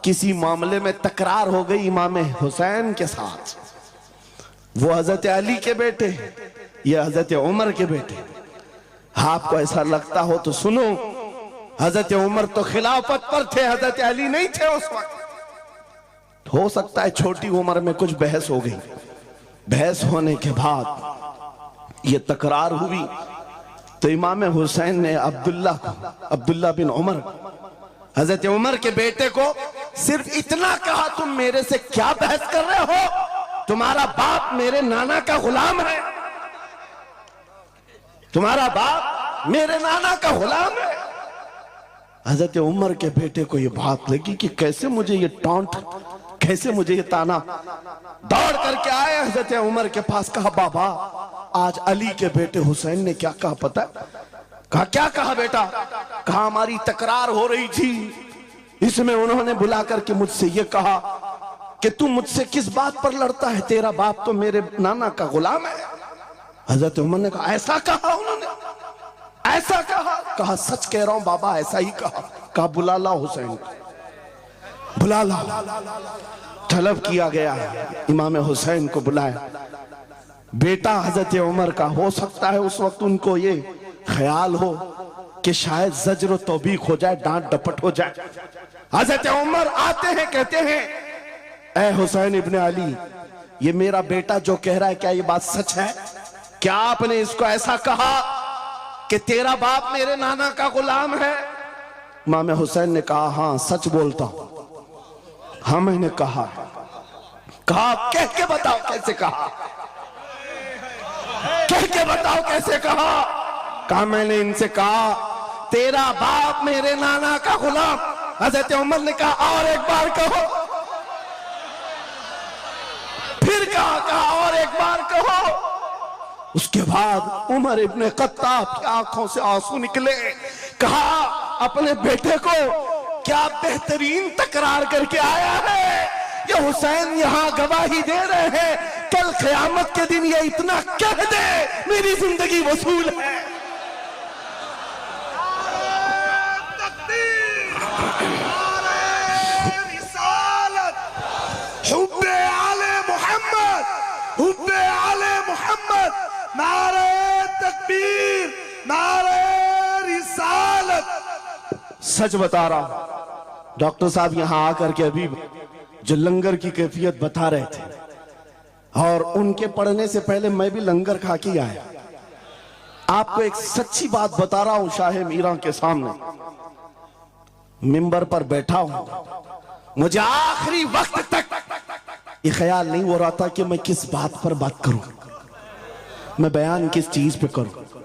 किसी मामले में तकरार हो गई इमाम हुसैन के साथ। वो हजरत अली के बेटे, ये हजरत उमर के बेटे। आपको ऐसा लगता हो तो सुनो, हजरत उमर तो खिलाफत पर थे, हजरत अली नहीं थे उस वक्त। हो सकता है छोटी उम्र में कुछ बहस हो गई, बहस होने के बाद ये तकरार हुई तो इमाम हुसैन ने अब्दुल्ला बिन उमर, हजरत उमर के बेटे को सिर्फ इतना कहा, तुम मेरे से क्या बहस कर रहे हो? तुम्हारा बाप मेरे नाना का गुलाम है, तुम्हारा बाप मेरे नाना का गुलाम है। हजरत उमर के बेटे को यह बात लगी कि कैसे मुझे ये टॉन्ट, कैसे मुझे ये ताना। दौड़ करके आए हजरत उमर के पास, कहा बाबा आज अली के बेटे हुसैन ने क्या कहा पता? कहा क्या कहा बेटा? कहा हमारी तकरार हो रही थी, इसमें उन्होंने बुला करके मुझसे ये कहा कि तू मुझसे किस बात पर लड़ता है, तेरा बाप तो मेरे नाना का गुलाम है। हजरत उमर ने कहा ऐसा कहा उन्होंने? ऐसा कहा? कहा सच कह रहा हूं बाबा, ऐसा ही कहा। कहा बुला ला हुसैन, बुला ला। तलब किया गया, इमाम हुसैन को बुलाया। बेटा हजरत उमर का, हो सकता है उस वक्त उनको ये ख्याल हो कि शायद जज्र तौबीक हो जाए, डांट डपट हो जाए। हजरत उमर आते हैं, कहते हैं ए हुसैन इब्ने अली, ये मेरा बेटा जो कह रहा है क्या ये बात सच है? क्या आपने इसको ऐसा कहा कि तेरा बाप मेरे नाना का गुलाम है? इमाम हुसैन ने कहा हाँ सच बोलता हूं। हाँ मैंने कहा। कहा कह के बताओ कैसे कहा, कह के बताओ कैसे कहा? कहा मैंने इनसे कहा तेरा बाप मेरे नाना का गुलाम। हजरत उमर ने कहा और एक बार कहो। फिर कहा और एक बार कहो। उसके बाद उमर इब्ने खत्ताब की आंखों से आंसू निकले। कहा अपने बेटे को क्या बेहतरीन तकरार करके आया है, ये हुसैन यहां गवाही दे रहे हैं, कल क़यामत के दिन ये इतना कह दे मेरी जिंदगी वसूल है। हुब्बे आले मोहम्मद, हुब्बे आले मोहम्मद, नारे तकबीर, नारे रिसालत। सच बता रहा हूं, डॉक्टर साहब यहां आकर के अभी जो लंगर की कैफियत बता रहे थे, और उनके पढ़ने से पहले मैं भी लंगर खा के आया। आपको एक सच्ची बात बता रहा हूं, शाह मीरा के सामने मिंबर पर बैठा हूं, मुझे आखिरी वक्त तक ये ख्याल नहीं हो रहा था कि मैं किस बात पर बात करूं, मैं बयान किस चीज पे करूं।